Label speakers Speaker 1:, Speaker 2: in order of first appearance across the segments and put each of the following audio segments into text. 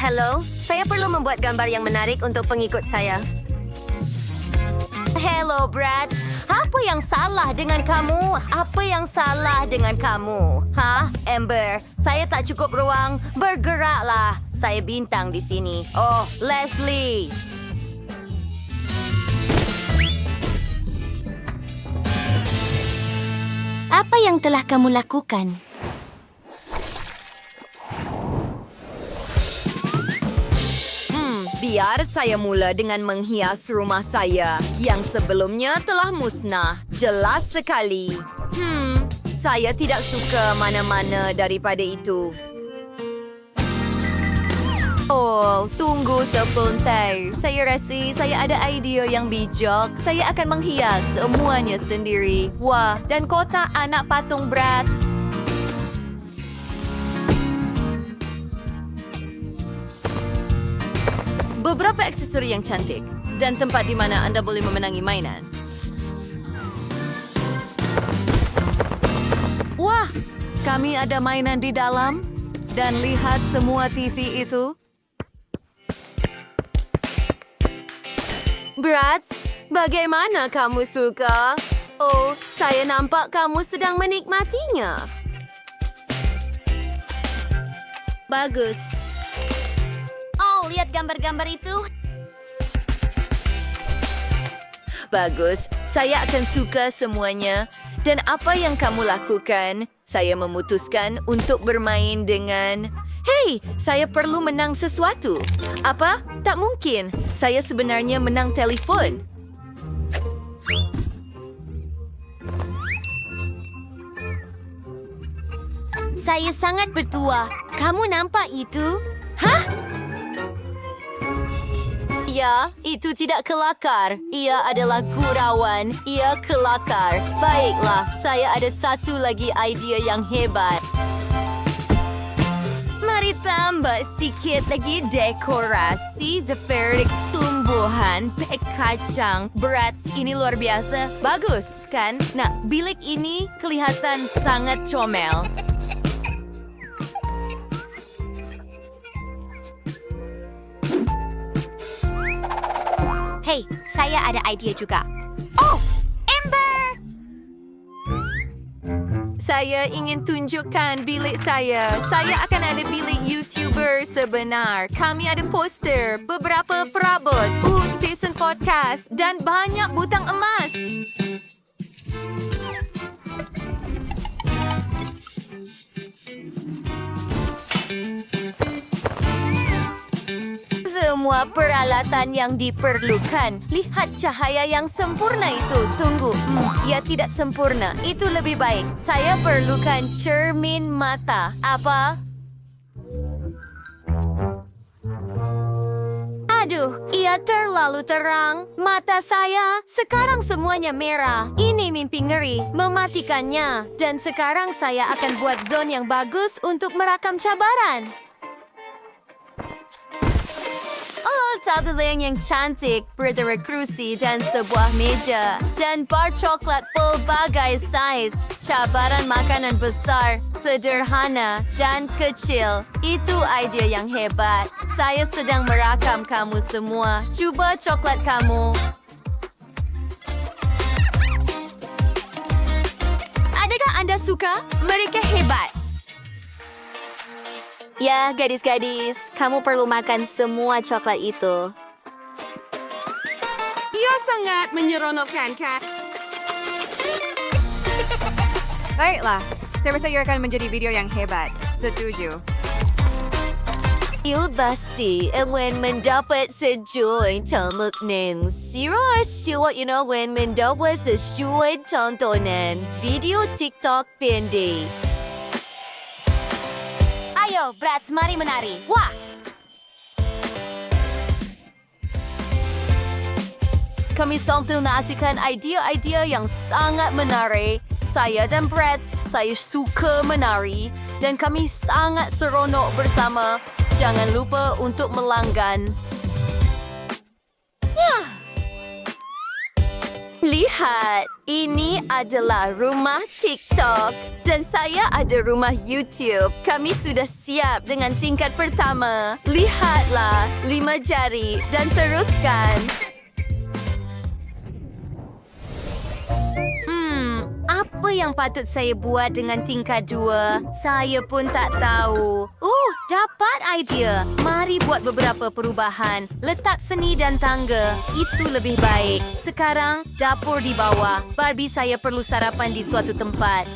Speaker 1: Hello, saya perlu membuat gambar yang menarik untuk pengikut saya. Hello, Brad. Apa yang salah dengan kamu? Apa yang salah dengan kamu? Hah, Amber? Saya tak cukup ruang. Bergeraklah. Saya bintang di sini. Oh, Leslie. Apa yang telah kamu lakukan? Biar saya mula dengan menghias rumah saya yang sebelumnya telah musnah. Jelas sekali. Saya tidak suka mana-mana daripada itu. Oh, tunggu sebentar. Saya rasa saya ada idea yang bijak. Saya akan menghias semuanya sendiri. Wah, dan kotak anak patung Bratz. Beberapa aksesori yang cantik dan tempat di mana anda boleh memenangi mainan. Wah, kami ada mainan di dalam dan lihat semua TV itu. Bratz, bagaimana kamu suka? Oh, saya nampak kamu sedang menikmatinya. Bagus. Oh, lihat gambar-gambar itu. Bagus, saya akan suka semuanya. Dan apa yang kamu lakukan? Saya memutuskan untuk bermain dengan... Hei, saya perlu menang sesuatu. Apa? Tak mungkin. Saya sebenarnya menang telefon. Saya sangat bertuah. Kamu nampak itu? Hah? Ya, itu tidak kelakar. Ia adalah gurauan. Ia kelakar. Baiklah, saya ada satu lagi idea yang hebat. Mari tambah sedikit lagi dekorasi seperti tumbuhan pek kacang. Bratz, ini luar biasa. Bagus, kan? Nah, bilik ini kelihatan sangat comel. Hei, saya ada idea juga. Oh, Amber! Saya ingin tunjukkan bilik saya. Saya akan ada bilik YouTuber sebenar. Kami ada poster, beberapa perabot, stesen podcast dan banyak butang emas. Semua peralatan yang diperlukan. Lihat cahaya yang sempurna itu. Tunggu, ia tidak sempurna. Itu lebih baik. Saya perlukan cermin mata. Apa? Aduh, ia terlalu terang. Mata saya sekarang semuanya merah. Ini mimpi ngeri. Mematikannya. Dan sekarang saya akan buat zone yang bagus untuk merakam cabaran. Oh, tabeleng yang cantik, berderekrusi dan sebuah meja. Dan bar coklat pelbagai size. Cabaran makanan besar, sederhana, dan kecil. Itu ide yang hebat. Saya sedang merakam kamu semua. Cuba coklat kamu. Adakah Anda suka? Mereka hebat. Ya, gadis-gadis, kamu perlu makan semua coklat itu.
Speaker 2: Ia sangat menyeronokkan, Kat.
Speaker 3: Baiklah, saya rasa ia akan menjadi video yang hebat. Setuju.
Speaker 1: You pasti when mendapat sejuai tontonan. Siapa when mendapat sejuai tontonan video TikTok pendek. Ayo, Bratz, mari menari. Wah! Kami sambil menyaksikan idea-idea yang sangat menarik. Saya dan Bratz, saya suka menari. Dan kami sangat seronok bersama. Jangan lupa untuk melanggan. Lihat! Ini adalah rumah TikTok dan saya ada rumah YouTube. Kami sudah siap dengan tingkat pertama. Lihatlah 5 jari dan teruskan. Apa yang patut saya buat dengan tingkat 2? Saya pun tak tahu. Dapat idea. Mari buat beberapa perubahan. Letak seni dan tangga. Itu lebih baik. Sekarang, dapur di bawah. Barbie saya perlu sarapan di suatu tempat.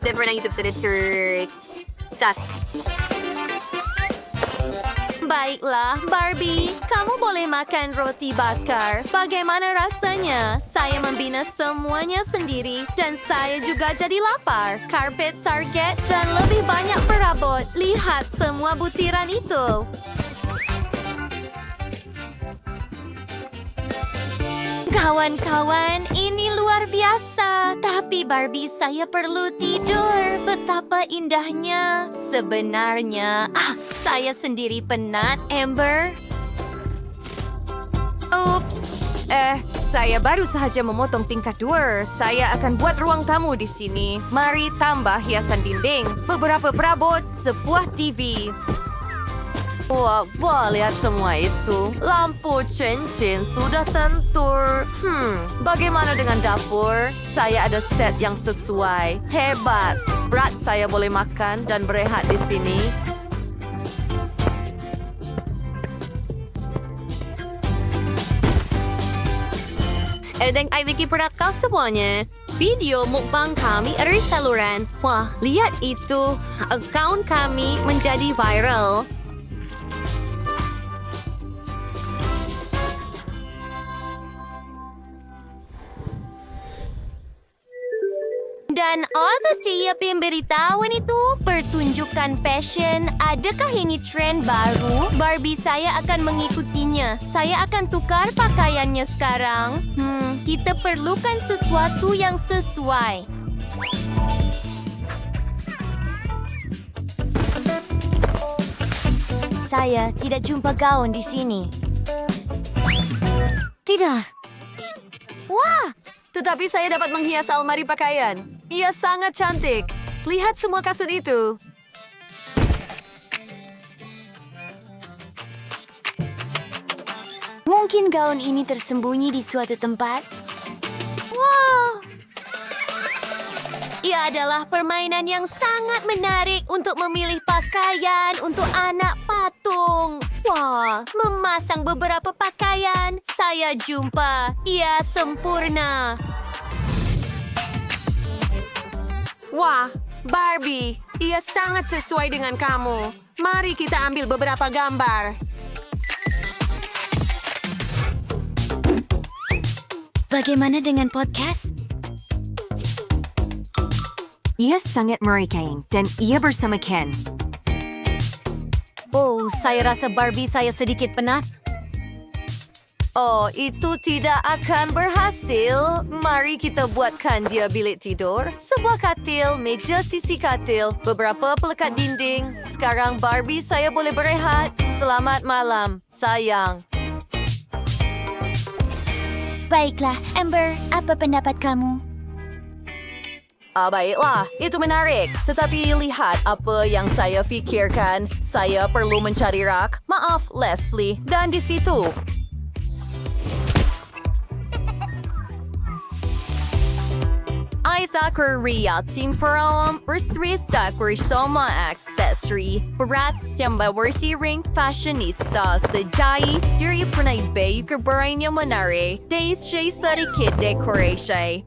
Speaker 1: Saya pernah YouTube editor. Sas. Baiklah, Barbie. Kamu boleh makan roti bakar. Bagaimana rasanya? Saya membina semuanya sendiri dan saya juga jadi lapar. Karpet Target dan lebih banyak perabot. Lihat semua butiran itu. Kawan-kawan, ini luar biasa. Tapi Barbie, saya perlu tidur. Betapa indahnya. Sebenarnya, saya sendiri penat, Amber. Saya baru sahaja memotong tingkat 2. Saya akan buat ruang tamu di sini. Mari tambah hiasan dinding, beberapa perabot, sebuah TV. Wah, lihat semua itu. Lampu cincin sudah tentur. Bagaimana dengan dapur? Saya ada set yang sesuai. Hebat. Berat saya boleh makan dan berehat di sini. Dan I bikin produkal semuanya. Video mukbang kami ada di saluran. Wah, lihat itu. Akaun kami menjadi viral. Dan atas tiap pemberitahuan itu, pertunjukan fashion, adakah ini tren baru? Barbie saya akan mengikutinya. Saya akan tukar pakaiannya sekarang. Kita perlukan sesuatu yang sesuai. Saya tidak jumpa gaun di sini. Tidak. Wah! Tetapi saya dapat menghias almari pakaian. Ia sangat cantik. Lihat semua kasut itu. Mungkin gaun ini tersembunyi di suatu tempat. Wow! Ia adalah permainan yang sangat menarik untuk memilih pakaian untuk anak patung. Wah, memasang beberapa pakaian. Saya jumpa. Ia sempurna.
Speaker 2: Wah, Barbie, ia sangat sesuai dengan kamu. Mari kita ambil beberapa gambar.
Speaker 1: Bagaimana dengan podcast?
Speaker 3: Ia sangat merekain dan ia bersama Ken.
Speaker 1: Saya rasa Barbie saya sedikit penat. Itu tidak akan berhasil. Mari kita buatkan dia bilik tidur. Sebuah katil, meja sisi katil, beberapa pelekat dinding. Sekarang Barbie saya boleh berehat. Selamat malam, sayang.
Speaker 4: Baiklah, Amber, apa pendapat kamu?
Speaker 1: Baiklah, itu menarik. Tetapi lihat apa yang saya fikirkan. Saya perlu mencari rak. Maaf, Leslie. Dan di situ. Isaac Riyatin Faram Bersris Dakar Soma Accessory Berat Siyamba Versi Ring Fashionista Sejai Diri Pernay Bay Keberanya Manare Days Shay Sedikit Dekorasyon.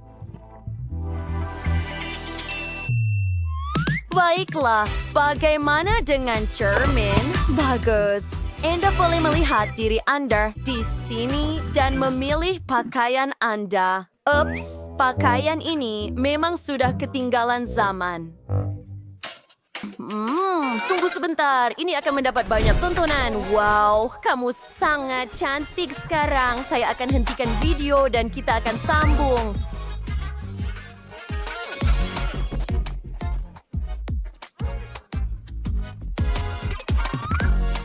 Speaker 1: Baiklah, bagaimana dengan cermin? Bagus. Anda boleh melihat diri Anda di sini dan memilih pakaian Anda. Ups, pakaian ini memang sudah ketinggalan zaman. Tunggu sebentar. Ini akan mendapat banyak tontonan. Wow, kamu sangat cantik sekarang. Saya akan hentikan video dan kita akan sambung.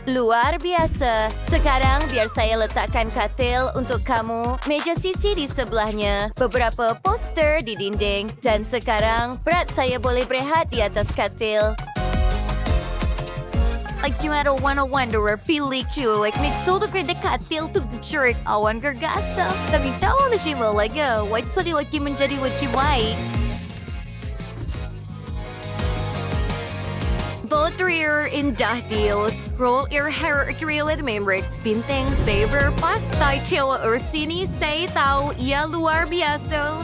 Speaker 1: Luar biasa. Sekarang biar saya letakkan katil untuk kamu, meja sisi di sebelahnya, beberapa poster di dinding, dan sekarang berat saya boleh berehat di atas katil. Like cuma ada warna-warna pilih cu, like make sure the katil tu jerk awan gergasa. Tapi tahu na siya malaga, white sa lagi menjadi wajib white. Both rear indah deals, roll your hair acrylic membranes, bintang saber, pastay tawa ursini, say tau, ia luar biasa.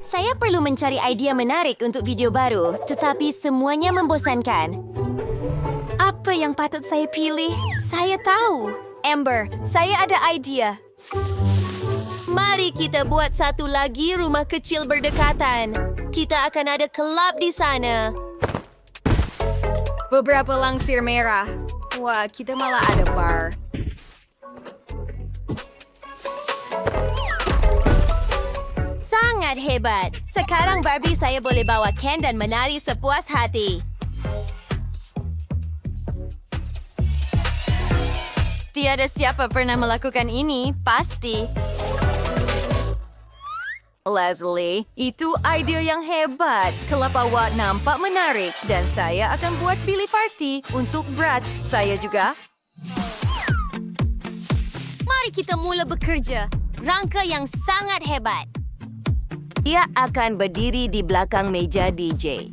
Speaker 4: Saya perlu mencari idea menarik untuk video baru, tetapi semuanya membosankan.
Speaker 1: Apa yang patut saya pilih? Saya tahu. Amber, saya ada idea. Mari kita buat satu lagi rumah kecil berdekatan. Kita akan ada kelab di sana.
Speaker 3: Beberapa langsir merah. Wah, kita malah ada bar.
Speaker 1: Sangat hebat. Sekarang Barbie saya boleh bawa Ken dan menari sepuas hati. Tiada siapa pernah melakukan ini, pasti. Leslie, itu ide yang hebat. Kelapa awak nampak menarik dan saya akan buat bilik party untuk brats saya juga. Mari kita mula bekerja. Rangka yang sangat hebat. Ia akan berdiri di belakang meja DJ.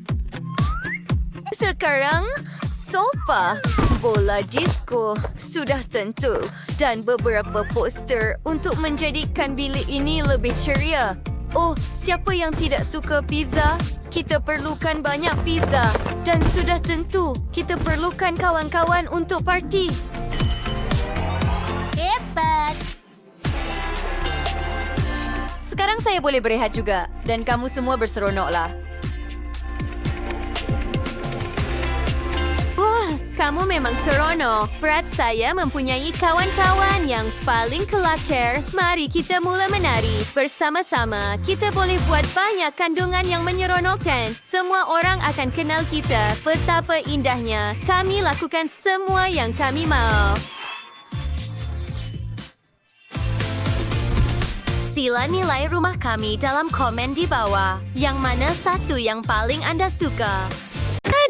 Speaker 1: Sekarang, sofa, bola disco, sudah tentu, dan beberapa poster untuk menjadikan bilik ini lebih ceria. Oh, siapa yang tidak suka pizza? Kita perlukan banyak pizza. Dan sudah tentu, kita perlukan kawan-kawan untuk parti. Hebat! Sekarang saya boleh berehat juga. Dan kamu semua berseronoklah. Wah, kamu memang seronok. Berat saya mempunyai kawan-kawan yang paling kelakar. Mari kita mula menari. Bersama-sama, kita boleh buat banyak kandungan yang menyeronokkan. Semua orang akan kenal kita. Betapa indahnya. Kami lakukan semua yang kami mau. Sila nilai rumah kami dalam komen di bawah. Yang mana satu yang paling anda suka?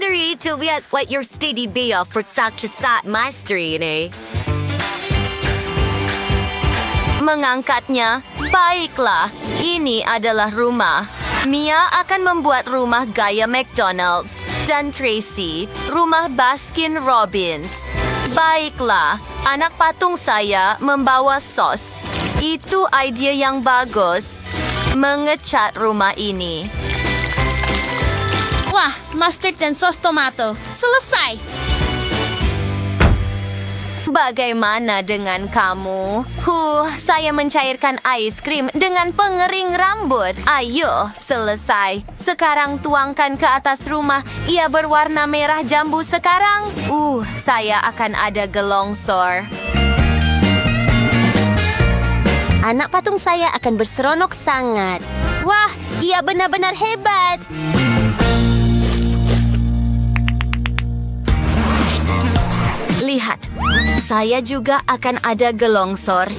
Speaker 1: Dari to lihat what your steady bill for such a sat mastery ini. Mengangkatnya, baiklah, ini adalah rumah. Mia akan membuat rumah gaya McDonald's dan Tracy, rumah Baskin Robbins. Baiklah, anak patung saya membawa sos. Itu idea yang bagus. Mengecat rumah ini. Wah, mustard dan sos tomato. Selesai. Bagaimana dengan kamu? Saya mencairkan ais krim dengan pengering rambut. Ayo, selesai. Sekarang tuangkan ke atas rumah. Ia berwarna merah jambu sekarang. Saya akan ada gelongsor. Anak patung saya akan berseronok sangat. Wah, ia benar-benar hebat. Lihat, saya juga akan ada gelongsor.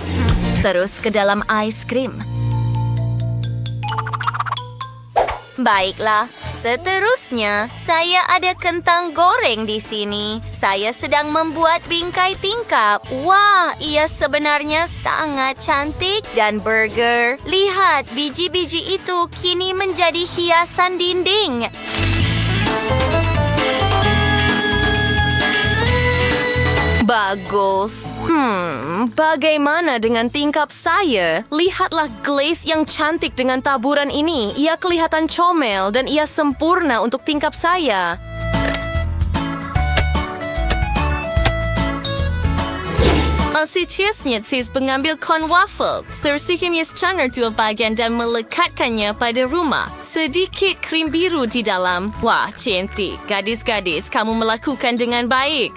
Speaker 1: Terus ke dalam ais krim. Baiklah, seterusnya saya ada kentang goreng di sini. Saya sedang membuat bingkai tingkap. Wah, ia sebenarnya sangat cantik. Dan burger. Lihat, biji-biji itu kini menjadi hiasan dinding. Bagus. Bagaimana dengan tingkap saya? Lihatlah glaze yang cantik dengan taburan ini. Ia kelihatan comel dan ia sempurna untuk tingkap saya. Si Chesnitsis mengambil corn waffle, sersihnya cangar dua bagian dan melekatkannya pada rumah. Sedikit krim biru di dalam. Wah, cantik. Gadis-gadis, kamu melakukan dengan baik.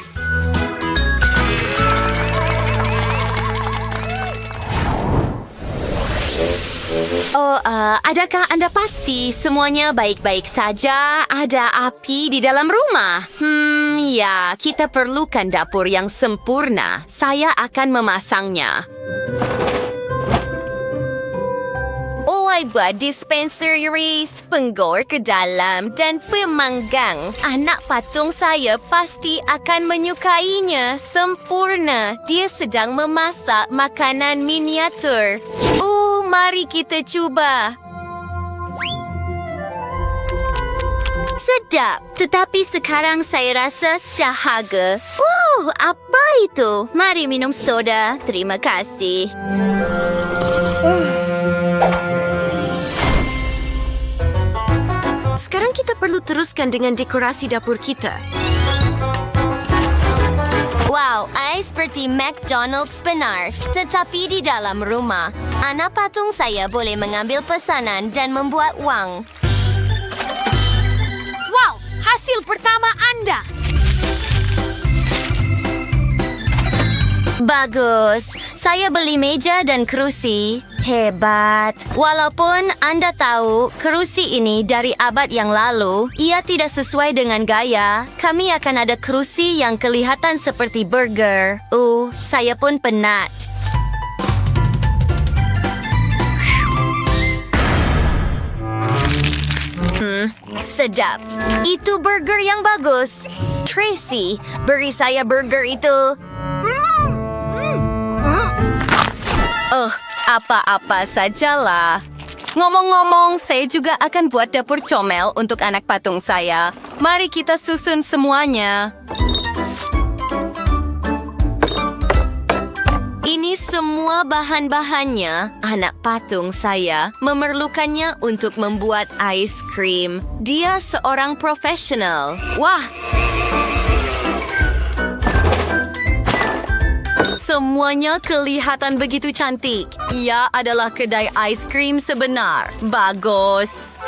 Speaker 4: Adakah anda pasti semuanya baik-baik saja? Ada api di dalam rumah? Ya, kita perlukan dapur yang sempurna. Saya akan memasangnya. Buat dispenser erase, penggor ke dalam dan pemanggang. Anak patung saya pasti akan menyukainya. Sempurna. Dia sedang memasak makanan miniatur. Mari kita cuba. Sedap. Tetapi sekarang saya rasa dahaga. Apa itu? Mari minum soda. Terima kasih.
Speaker 1: Sekarang kita perlu teruskan dengan dekorasi dapur kita. Wow, seperti McDonald's benar. Tetapi di dalam rumah, anak patung saya boleh mengambil pesanan dan membuat wang.
Speaker 2: Wow, hasil pertama Anda.
Speaker 1: Bagus. Saya beli meja dan kerusi. Hebat. Walaupun Anda tahu kerusi ini dari abad yang lalu, ia tidak sesuai dengan gaya. Kami akan ada kerusi yang kelihatan seperti burger. Saya pun penat. Sedap. Itu burger yang bagus. Tracy, beri saya burger itu. Apa-apa sajalah. Ngomong-ngomong, saya juga akan buat dapur comel untuk anak patung saya. Mari kita susun semuanya. Ini semua bahan-bahannya. Anak patung saya memerlukannya untuk membuat ice cream. Dia seorang profesional. Wah! Semuanya kelihatan begitu cantik. Ia adalah kedai ice cream sebenar. Bagus.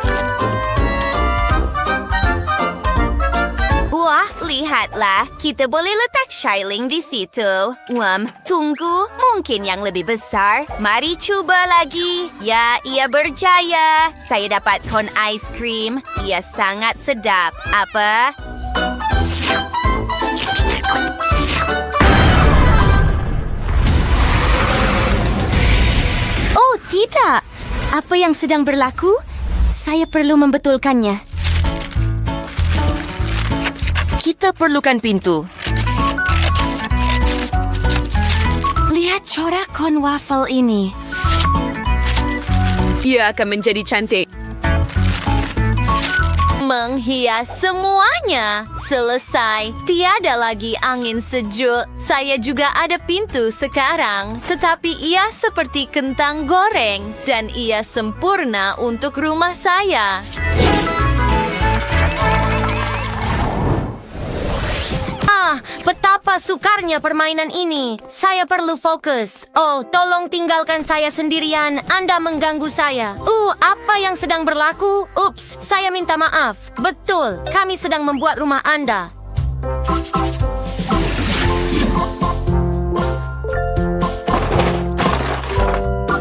Speaker 1: Wah, lihatlah. Kita boleh letak shilling di situ. Tunggu. Mungkin yang lebih besar. Mari cuba lagi. Ya, ia berjaya. Saya dapat cone ice cream. Ia sangat sedap. Apa? Tidak. Apa yang sedang berlaku? Saya perlu membetulkannya. Kita perlukan pintu. Lihat corak kon waffle ini.
Speaker 2: Ia akan menjadi cantik.
Speaker 1: Menghias semuanya. Selesai. Tiada lagi angin sejuk. Saya juga ada pintu sekarang. Tetapi ia seperti kentang goreng. Dan ia sempurna untuk rumah saya. Betapa sukarnya permainan ini. Saya perlu fokus. Tolong tinggalkan saya sendirian. Anda mengganggu saya. Apa yang sedang berlaku? Ups, saya minta maaf. Betul, kami sedang membuat rumah Anda.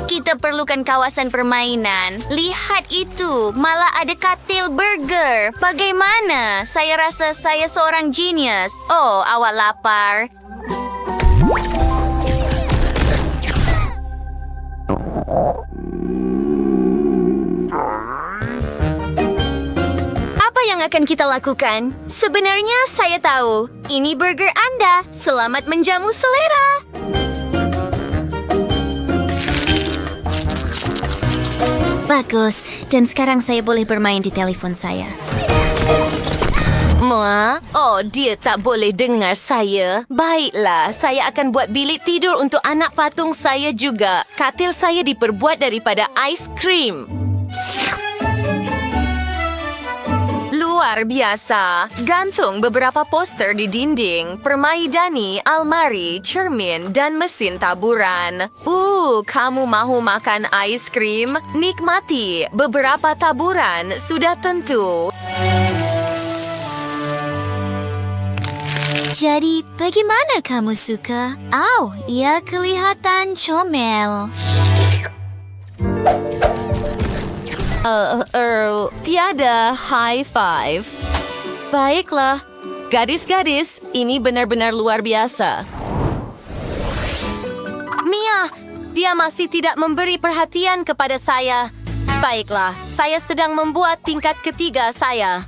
Speaker 1: Kita perlukan kawasan permainan. Lihat itu, malah ada katil burger. Bagaimana? Saya rasa saya seorang genius. Awak lapar. Apa yang akan kita lakukan? Sebenarnya saya tahu. Ini burger Anda. Selamat menjamu selera. Bagus, dan sekarang saya boleh bermain di telepon saya. Dia tak boleh dengar saya. Baiklah, saya akan buat bilik tidur untuk anak patung saya juga. Katil saya diperbuat daripada ice cream. Luar biasa. Gantung beberapa poster di dinding, permaidani, almari, cermin, dan mesin taburan. Kamu mahu makan ice cream? Nikmati. Beberapa taburan sudah tentu. Jadi, bagaimana kamu suka? Ia kelihatan comel.
Speaker 4: Tiada high five. Baiklah. Gadis-gadis, ini benar-benar luar biasa. Mia, dia masih tidak memberi perhatian kepada saya. Baiklah, saya sedang membuat tingkat ketiga saya.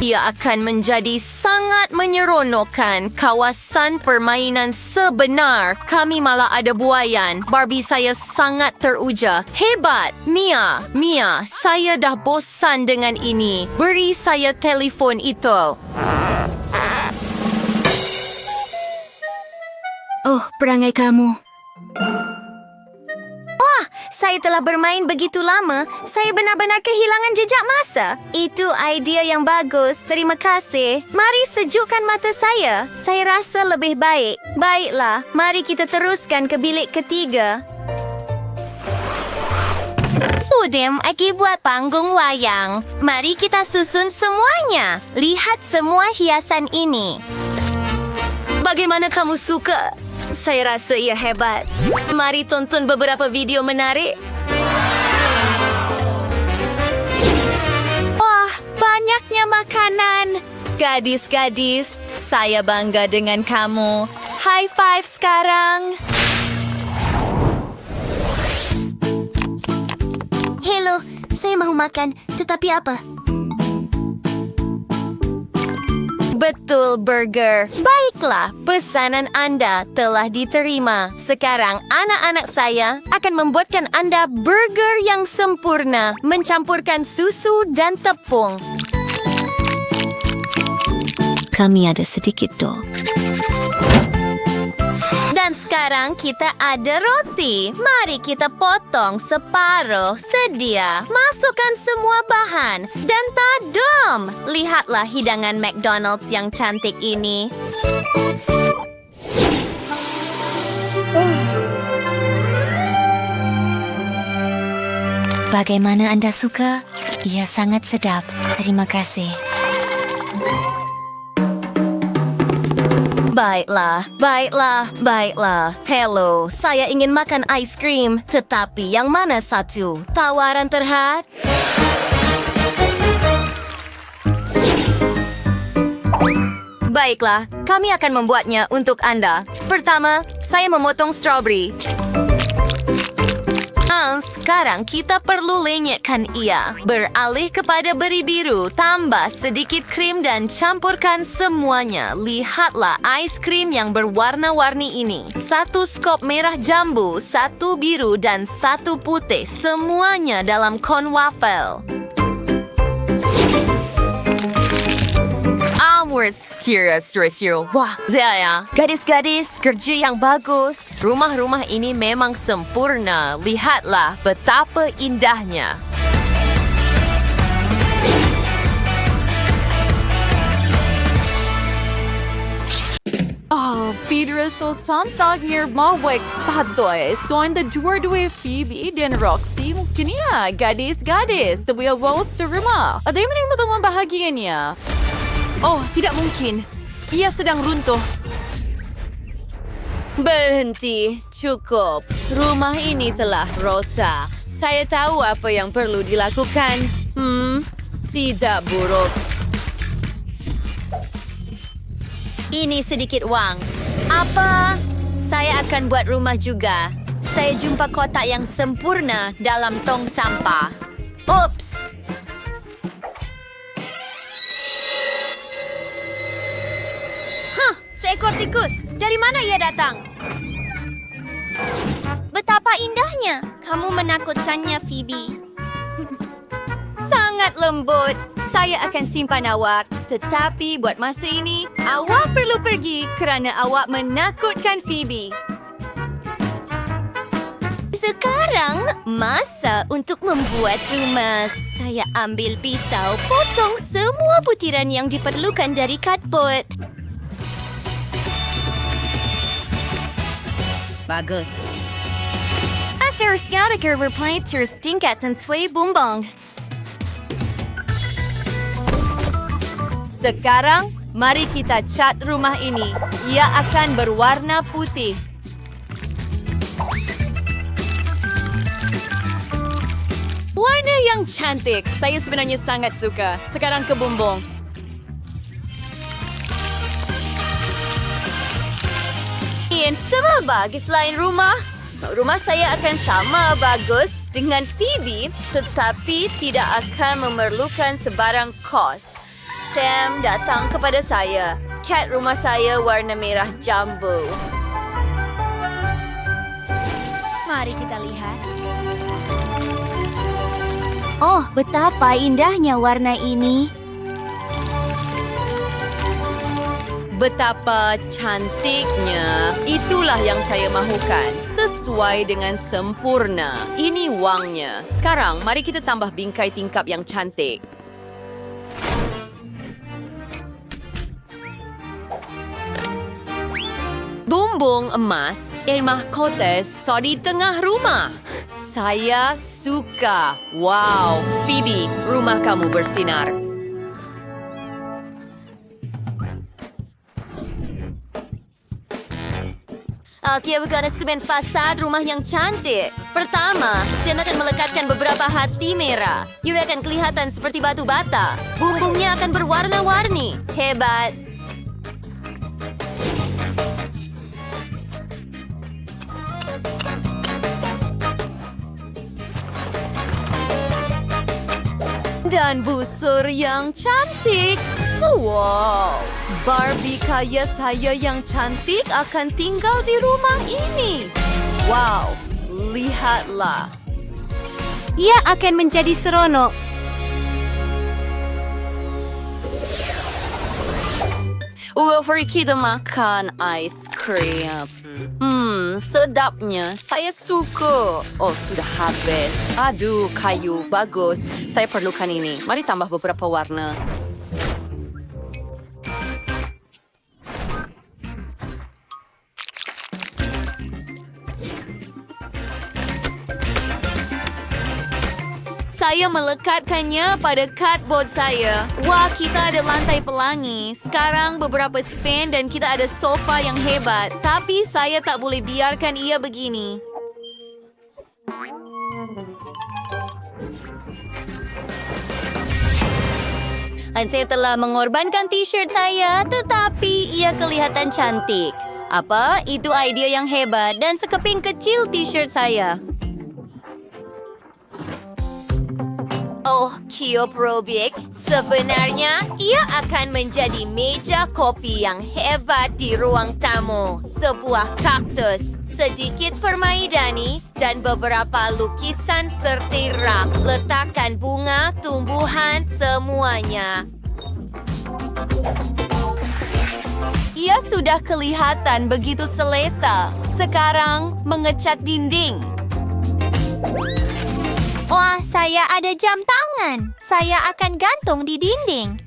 Speaker 4: Ia akan menjadi sangat menyeronokkan kawasan permainan sebenar. Kami malah ada buaian. Barbie saya sangat teruja. Hebat! Mia, saya dah bosan dengan ini. Beri saya telefon itu. Oh, perangai kamu. Saya telah bermain begitu lama, saya benar-benar kehilangan jejak masa. Itu idea yang bagus, terima kasih. Mari sejukkan mata saya. Saya rasa lebih baik. Baiklah, mari kita teruskan ke bilik ketiga. Udem, aku buat panggung wayang. Mari kita susun semuanya. Lihat semua hiasan ini. Bagaimana kamu suka? Saya rasa ia hebat. Mari tonton beberapa video menarik. Wah, banyaknya makanan. Gadis-gadis, saya bangga dengan kamu. High five sekarang. Hello, saya mau makan. Tetapi apa? Betul, burger. Baiklah, pesanan Anda telah diterima. Sekarang, anak-anak saya akan membuatkan Anda burger yang sempurna, mencampurkan susu dan tepung. Kami ada sedikit dough. Dan sekarang kita ada roti. Mari kita potong separuh. Sedia. Masukkan semua bahan. Dan tadam! Lihatlah hidangan McDonald's yang cantik ini. Bagaimana Anda suka? Ia sangat sedap. Terima kasih. Baiklah. Hello, saya ingin makan ice cream. Tetapi yang mana satu? Tawaran terhad? Baiklah, kami akan membuatnya untuk Anda. Pertama, saya memotong strawberry. Sekarang kita perlu lenyapkan ia. Beralih kepada beri biru, tambah sedikit krim dan campurkan semuanya. Lihatlah ice cream yang berwarna-warni ini. 1 skop merah jambu, 1 biru dan 1 putih. Semuanya dalam kon wafel. Serius. Wah, Zaya, gadis-gadis, kerja yang bagus. Rumah-rumah ini memang sempurna. Lihatlah betapa indahnya.
Speaker 5: Peter so santag niya mawag spadoy. Stoin the door duwe Phoebe dan Roxy. Mungkin ya, gadis. Tabi awas the rumah. Ada yang mening mo bahagia niya.
Speaker 3: Oh, tidak mungkin. Ia sedang runtuh.
Speaker 4: Berhenti, cukup. Rumah ini telah rosak. Saya tahu apa yang perlu dilakukan. Tidak buruk. Ini sedikit wang. Apa? Saya akan buat rumah juga. Saya jumpa kotak yang sempurna dalam tong sampah. Ups! Seekor tikus. Dari mana ia datang? Betapa indahnya. Kamu menakutkannya, Phoebe. Sangat lembut. Saya akan simpan awak. Tetapi buat masa ini, awak perlu pergi kerana awak menakutkan Phoebe. Sekarang, masa untuk membuat rumah. Saya ambil pisau, potong semua butiran yang diperlukan dari cardboard. Bagus. Acar sekarang berpelajar tingkat dan sway bumbang. Sekarang, mari kita cat rumah ini. Ia akan berwarna putih. yang cantik. Saya sebenarnya sangat suka. Sekarang ke bumbung. Ian, semua bagus selain rumah. Rumah saya akan sama bagus dengan Phoebe, tetapi tidak akan memerlukan sebarang kos. Sam datang kepada saya. Cat rumah saya warna merah jambu.
Speaker 1: Mari kita lihat. Oh, betapa indahnya warna ini.
Speaker 4: Betapa cantiknya. Itulah yang saya mahukan. Sesuai dengan sempurna. Ini wangnya. Sekarang, mari kita tambah bingkai tingkap yang cantik. Bumbung emas, mahkota di tengah rumah. Saya suka. Wow, Phoebe, rumah kamu bersinar.
Speaker 1: Alkia bukan instrumen fasad rumah yang cantik. Pertama, Sam akan melekatkan beberapa hati merah. You akan kelihatan seperti batu bata. Bumbungnya akan berwarna-warni. Hebat. Dan busur yang cantik. Wow, Barbie kaya saya yang cantik akan tinggal di rumah ini. Wow, lihatlah. Ia akan menjadi seronok.
Speaker 4: Mari kita makan ice cream. Sedapnya. Saya suka. Oh, sudah habis. Aduh, kayu. Bagus. Saya perlukan ini. Mari tambah beberapa warna.
Speaker 1: Saya melekatkannya pada cardboard saya. Wah, kita ada lantai pelangi. Sekarang beberapa spin dan kita ada sofa yang hebat. Tapi saya tak boleh biarkan ia begini. Dan saya telah mengorbankan t-shirt saya, tetapi ia kelihatan cantik. Apa? Itu idea yang hebat dan sekeping kecil t-shirt saya. Oh, Kioprobik, sebenarnya ia akan menjadi meja kopi yang hebat di ruang tamu. Sebuah kaktus, sedikit permaidani, dan beberapa lukisan serta rak. Letakkan bunga, tumbuhan, semuanya. Ia sudah kelihatan begitu selesa. Sekarang mengecat dinding. Wah, saya ada jam tangan. Saya akan gantung di dinding.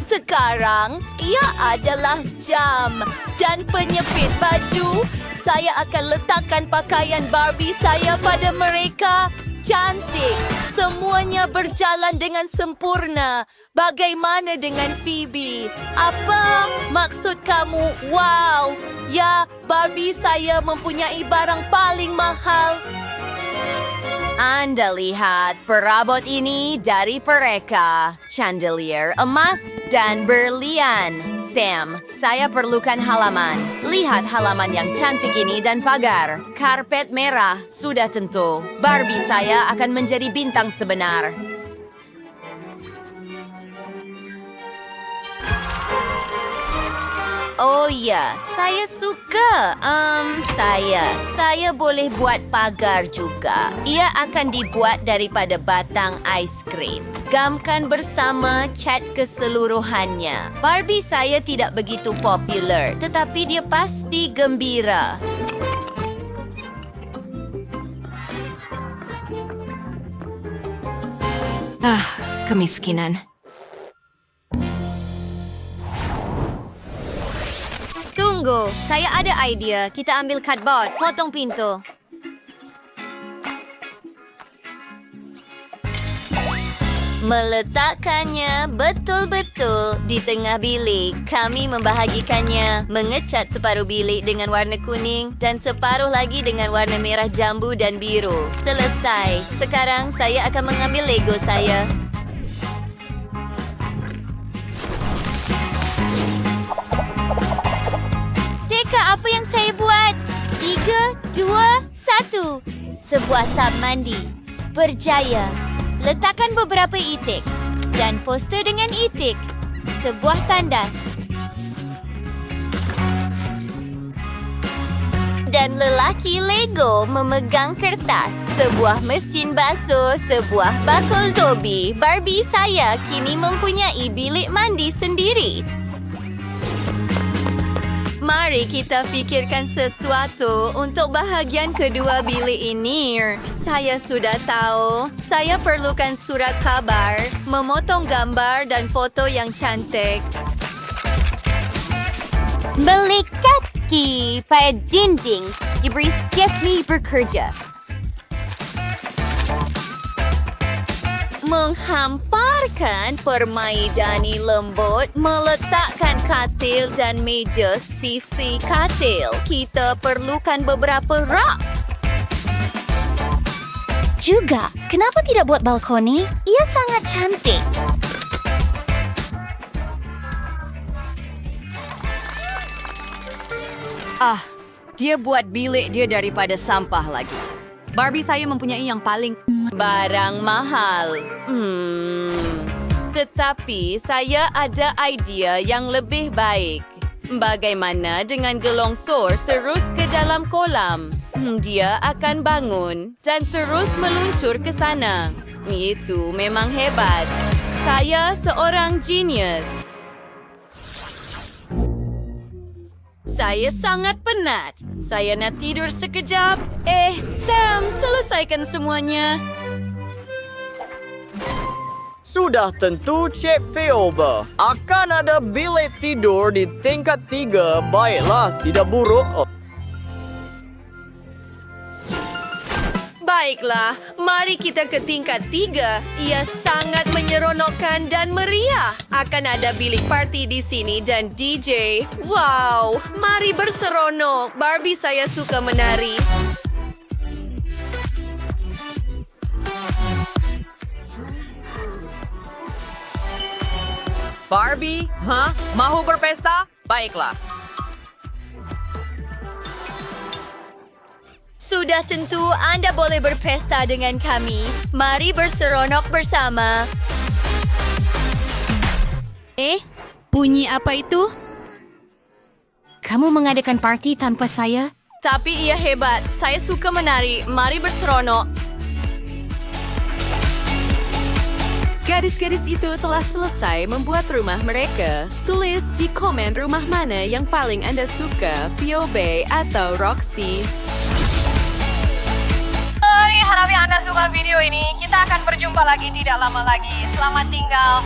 Speaker 1: Sekarang, ia adalah jam dan penyepit baju. Saya akan letakkan pakaian Barbie saya pada mereka. Cantik. Semuanya berjalan dengan sempurna. Bagaimana dengan Phoebe? Apa maksud kamu? Wow. Ya, Barbie saya mempunyai barang paling mahal. Anda lihat perabot ini dari mereka. Chandelier emas dan berlian. Sam, saya perlukan halaman. Lihat halaman yang cantik ini dan pagar. Karpet merah, sudah tentu. Barbie saya akan menjadi bintang sebenar. Oh ya, saya suka. Saya boleh buat pagar juga. Ia akan dibuat daripada batang ais krim. Gamkan bersama cat keseluruhannya. Barbie saya tidak begitu popular, tetapi dia pasti gembira.
Speaker 4: Kemiskinan.
Speaker 1: Tunggu, saya ada idea. Kita ambil cardboard, potong pintu. Meletakkannya betul-betul di tengah bilik. Kami membahagikannya, mengecat separuh bilik dengan warna kuning dan separuh lagi dengan warna merah jambu dan biru. Selesai. Sekarang saya akan mengambil Lego saya. Teka, apa yang saya buat? 3, 2, 1. Sebuah tub mandi. Berjaya. Letakkan beberapa itik dan poster dengan itik. Sebuah tandas. Dan lelaki Lego memegang kertas. Sebuah mesin basuh, sebuah bakul Dobby. Barbie saya kini mempunyai bilik mandi sendiri. Mari kita fikirkan sesuatu untuk bahagian kedua bilik ini. Saya sudah tahu. Saya perlukan surat kabar, memotong gambar dan foto yang cantik. Melikatki pada dinding. Diberi sketch bekerja. Menghamparkan permaidani lembut, meletakkan katil dan meja sisi katil. Kita perlukan beberapa rak. Juga, kenapa tidak buat balkoni? Ia sangat cantik.
Speaker 3: Dia buat bilik dia daripada sampah lagi. Barbie saya mempunyai yang paling
Speaker 1: Barang mahal. Tetapi saya ada idea yang lebih baik. Bagaimana dengan gelongsor terus ke dalam kolam? Dia akan bangun dan terus meluncur ke sana. Itu memang hebat. Saya seorang genius. Saya sangat penat. Saya nak tidur sekejap. Sam, selesaikan semuanya.
Speaker 6: Sudah tentu, Cik Phoebe. Akan ada bilik tidur di tingkat 3. Baiklah, tidak buruk.
Speaker 1: Baiklah, mari kita ke tingkat 3. Ia sangat menyeronokkan dan meriah. Akan ada bilik parti di sini dan DJ. Wow, mari berseronok. Barbie saya suka menari.
Speaker 7: Barbie, mahu berpesta? Baiklah.
Speaker 1: Sudah tentu Anda boleh berpesta dengan kami. Mari berseronok bersama.
Speaker 3: bunyi apa itu?
Speaker 4: Kamu mengadakan parti tanpa saya?
Speaker 1: Tapi ia hebat. Saya suka menari. Mari berseronok.
Speaker 8: Gadis-gadis itu telah selesai membuat rumah mereka. Tulis di komen rumah mana yang paling Anda suka, Phoebe atau Roxy.
Speaker 7: Harap Anda suka video ini. Kita akan berjumpa lagi tidak lama lagi. Selamat tinggal.